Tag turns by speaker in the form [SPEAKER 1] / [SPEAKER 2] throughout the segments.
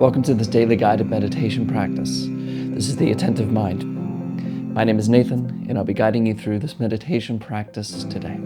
[SPEAKER 1] Welcome to this daily guided meditation practice. This is the Attentive Mind. My name is Nathan, and I'll be guiding you through this meditation practice today.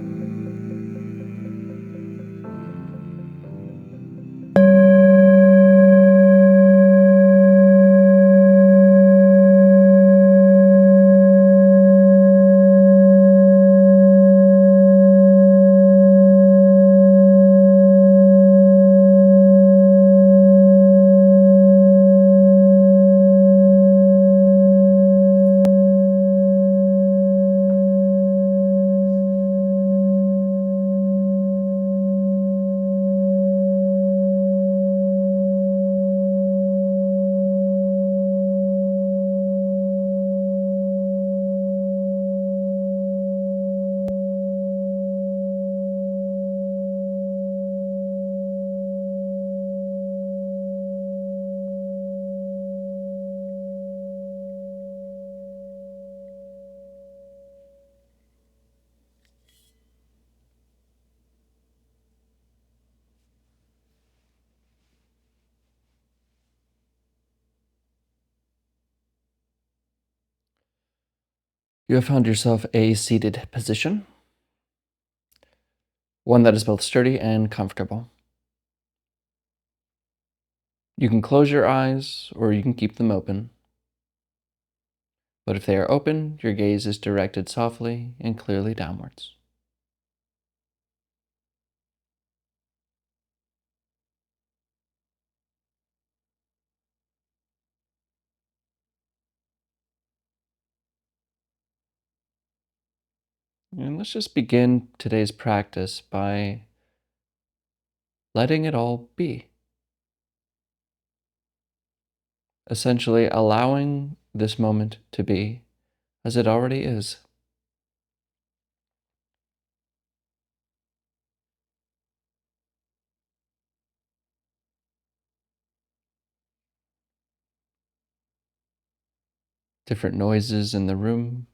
[SPEAKER 1] You have found yourself a seated position, one that is both sturdy and comfortable. You can close your eyes or you can keep them open. But if they are open, your gaze is directed softly and clearly downwards. And let's just begin today's practice by letting it all be. Essentially allowing this moment to be as it already is. Different noises in the room,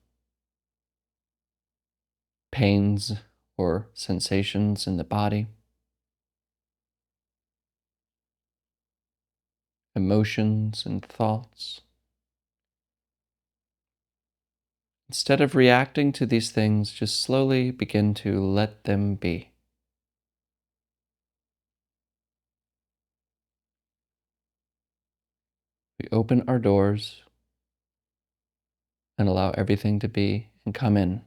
[SPEAKER 1] pains or sensations in the body, emotions and thoughts. Instead of reacting to these things, just slowly begin to let them be. We open our doors and allow everything to be and come in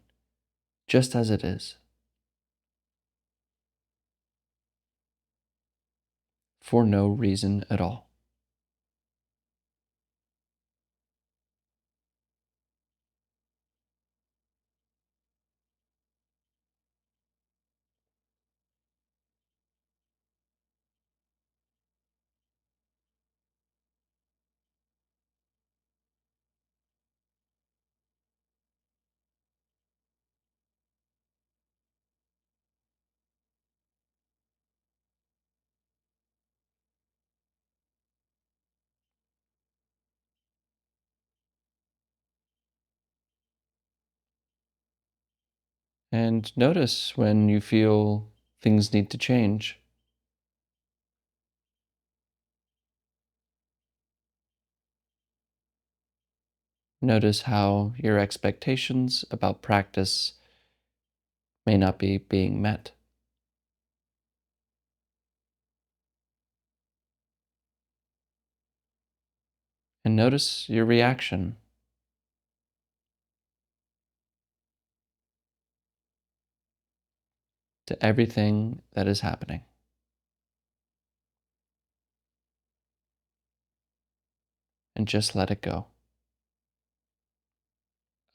[SPEAKER 1] just as it is, for no reason at all. And notice when you feel things need to change. Notice how your expectations about practice may not be being met. And notice your reaction to everything that is happening. And just let it go.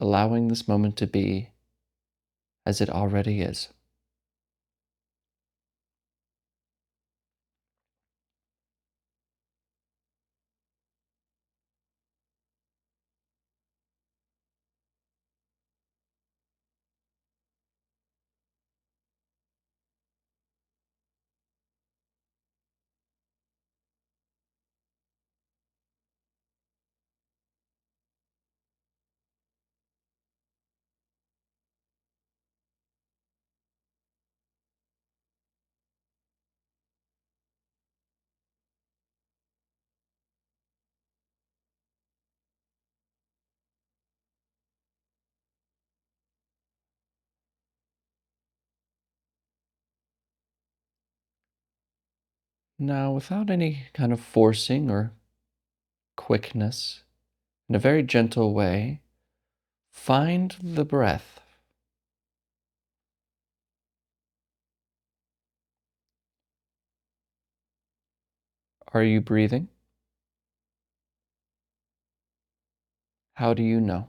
[SPEAKER 1] Allowing this moment to be as it already is. Now, without any kind of forcing or quickness, in a very gentle way, find the breath. Are you breathing? How do you know?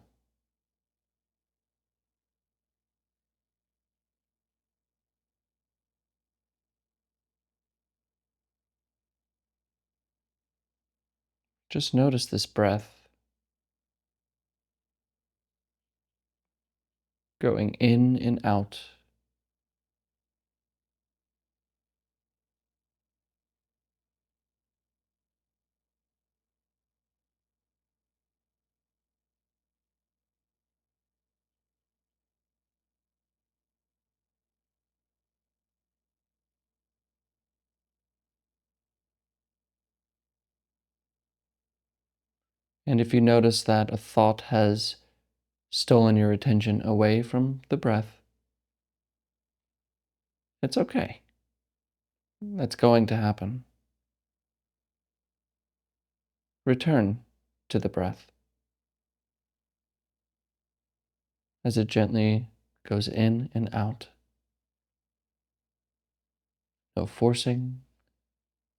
[SPEAKER 1] Just notice this breath going in and out. And if you notice that a thought has stolen your attention away from the breath, it's okay. That's going to happen. Return to the breath as it gently goes in and out. No forcing,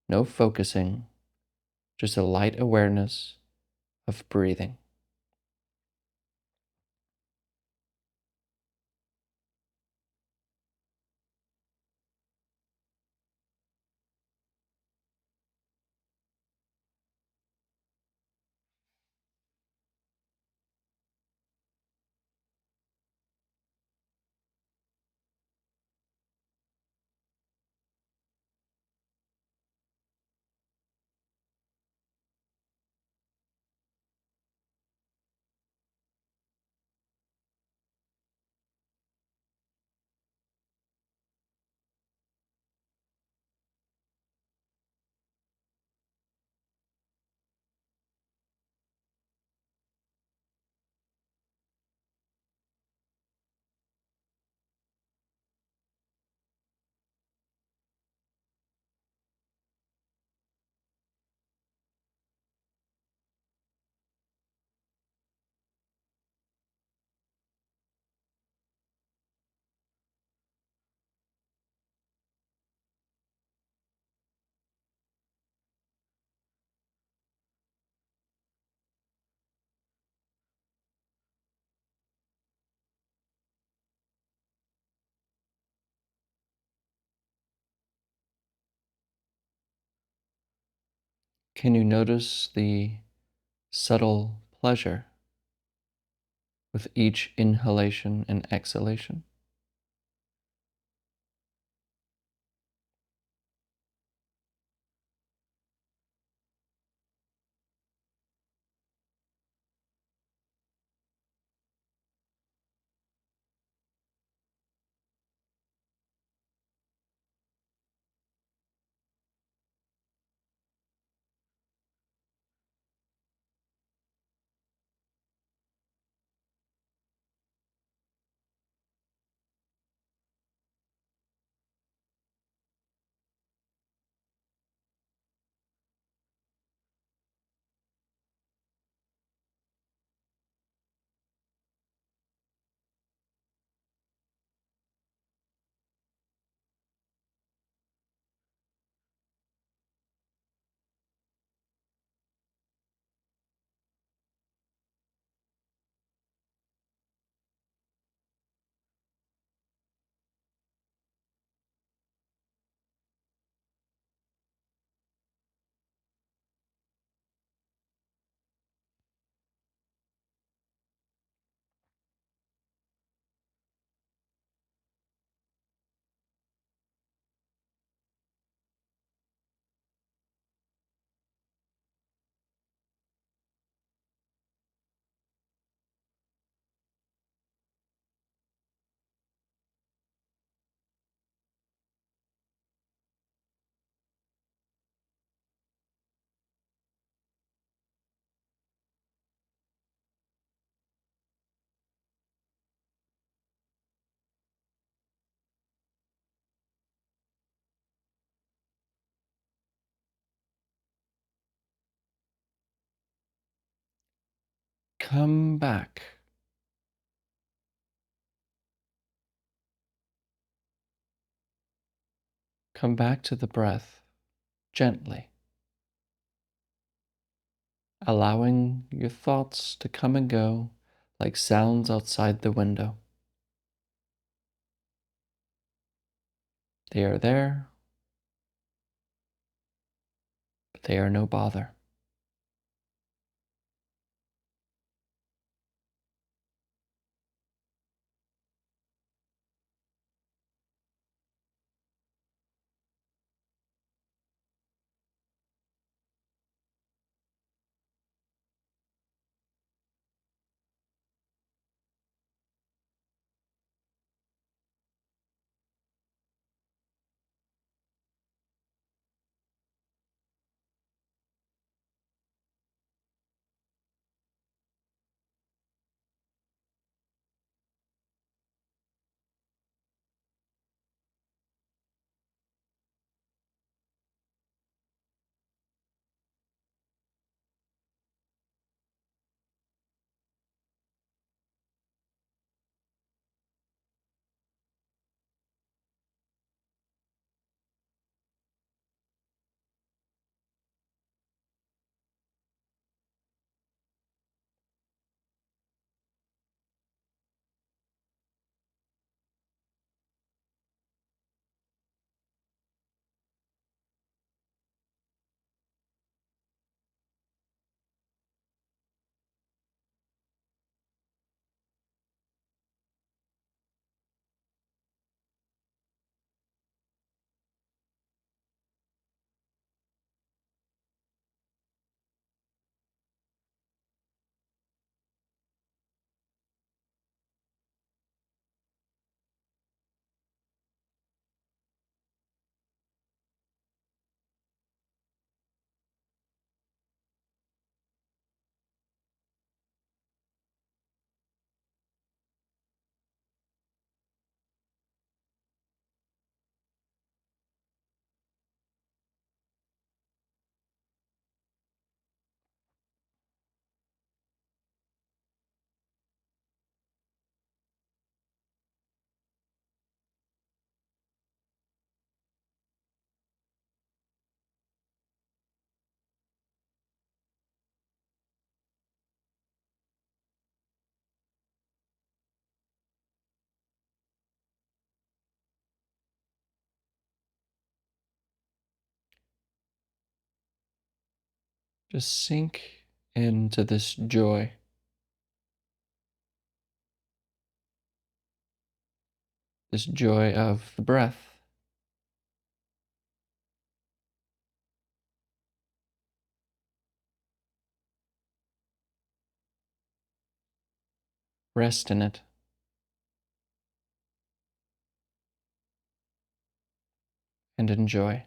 [SPEAKER 1] no focusing, just a light awareness of breathing. Can you notice the subtle pleasure with each inhalation and exhalation? come back. Come back to the breath gently, allowing your thoughts to come and go like sounds outside the window. They are there, but they are no bother. Just sink into this joy of the breath. Rest in it. And enjoy.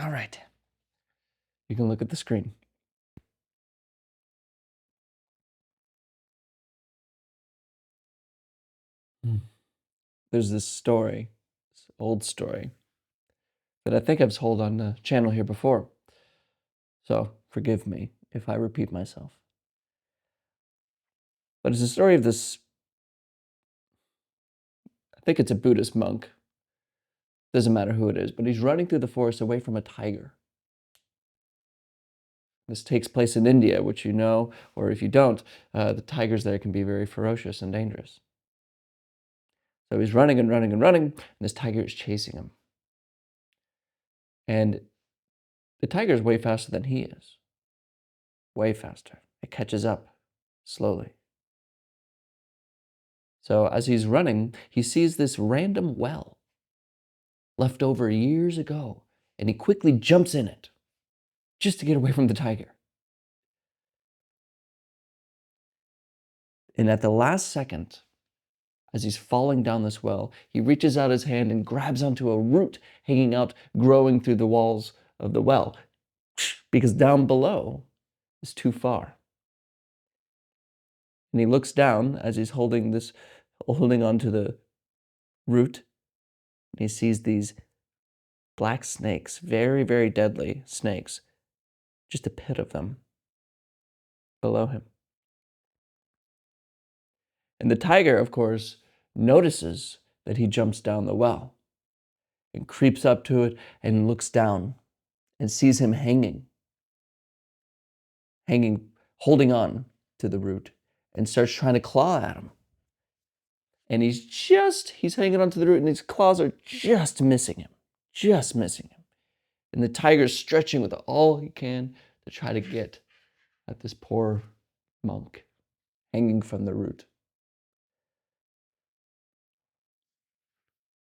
[SPEAKER 1] All right. You can look at the screen. There's this story, this old story, that I think I've told on the channel here before. So forgive me if I repeat myself. But it's the story of this, I think it's a Buddhist monk. Doesn't matter who it is, but he's running through the forest away from a tiger. This takes place in India, which you know, or if you don't, the tigers there can be very ferocious and dangerous. So he's running and running and running, and this tiger is chasing him. And the tiger is way faster than he is. Way faster. It catches up slowly. So as he's running, he sees this random well left over years ago, and he quickly jumps in it just to get away from the tiger. And at the last second, as he's falling down this well, he reaches out his hand and grabs onto a root hanging out, growing through the walls of the well, because down below is too far. And he looks down as he's holding onto the root, and he sees these black snakes, very, very deadly snakes, just a pit of them below him. And the tiger, of course, notices that he jumps down the well and creeps up to it and looks down and sees him hanging, holding on to the root, and starts trying to claw at him. And he's hanging onto the root, and his claws are just missing him. And the tiger's stretching with all he can to try to get at this poor monk hanging from the root.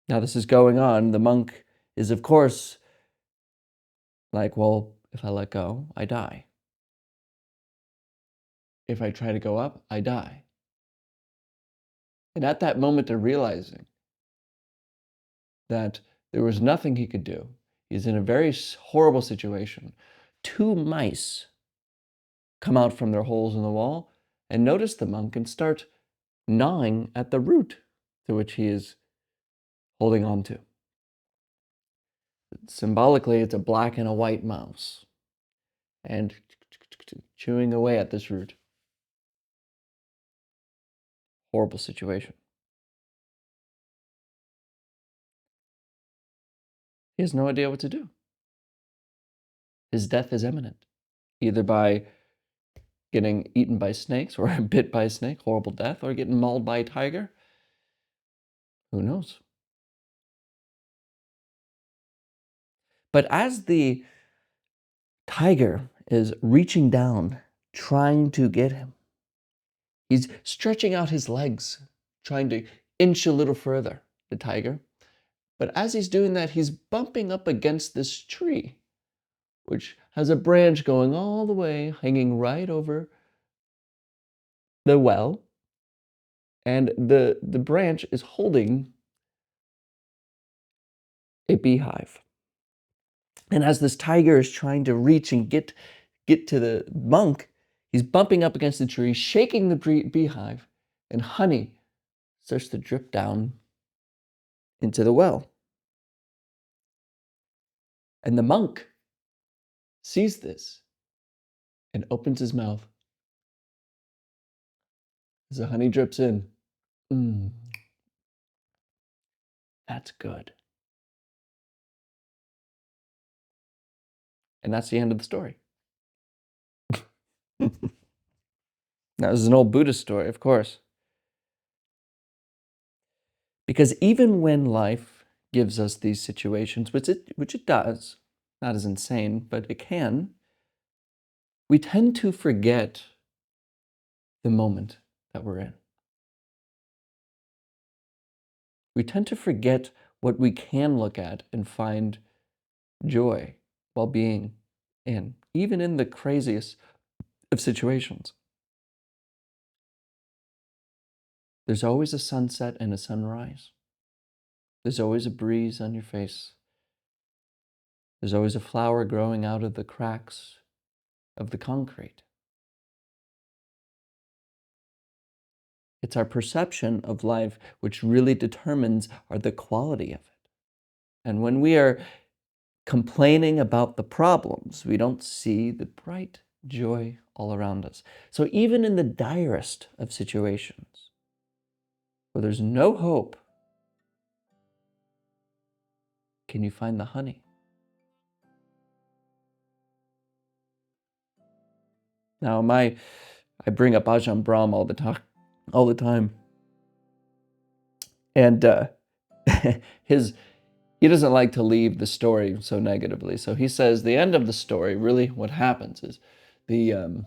[SPEAKER 1] Now this is going on. The monk is, of course, like, well, if I let go, I die. If I try to go up, I die. And at that moment of realizing that there was nothing he could do, he's in a very horrible situation. 2 mice come out from their holes in the wall and notice the monk and start gnawing at the root to which he is holding on to. Symbolically, it's a black and a white mouse, and chewing away at this root. Horrible situation. He has no idea what to do. His death is imminent, either by getting eaten by snakes or bit by a snake, horrible death, or getting mauled by a tiger. Who knows? But as the tiger is reaching down, trying to get him, he's stretching out his legs, trying to inch a little further, the tiger. But as he's doing that, he's bumping up against this tree, which has a branch going all the way, hanging right over the well. And the branch is holding a beehive. And as this tiger is trying to reach and get to the monk, he's bumping up against the tree, shaking the beehive, and honey starts to drip down into the well. And the monk sees this and opens his mouth as the honey drips in. That's good. And that's the end of the story. Now, this is an old Buddhist story, of course. Because even when life gives us these situations, which it does, not as insane, but it can, we tend to forget the moment that we're in. We tend to forget what we can look at and find joy while being in, even in the craziest of situations. There's always a sunset and a sunrise. There's always a breeze on your face. There's always a flower growing out of the cracks of the concrete. It's our perception of life which really determines the quality of it. And when we are complaining about the problems, we don't see the bright joy all around us. So even in the direst of situations, where there's no hope, can you find the honey? Now, I bring up Ajahn Brahm all the time, and he doesn't like to leave the story so negatively. So he says the end of the story, really, what happens is the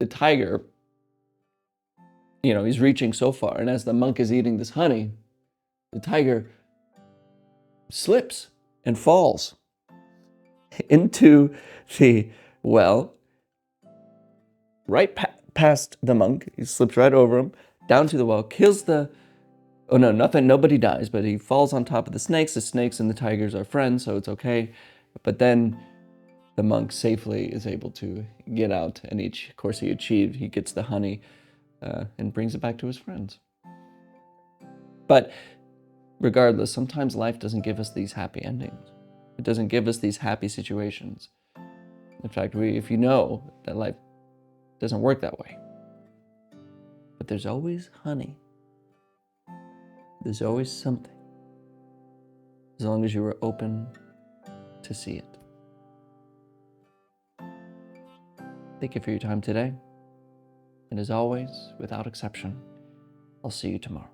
[SPEAKER 1] tiger, he's reaching so far, and as the monk is eating this honey, the tiger slips and falls into the well, right past the monk. He slips right over him, down to the well, kills oh no, nobody dies, but he falls on top of the snakes. The snakes and the tigers are friends, so it's okay. But then the monk safely is able to get out, and each course he gets the honey and brings it back to his friends. But regardless, sometimes life doesn't give us these happy endings. It doesn't give us these happy situations. In fact, if you know that life doesn't work that way, but there's always honey. There's always something, as long as you are open to see it. Thank you for your time today. And as always, without exception, I'll see you tomorrow.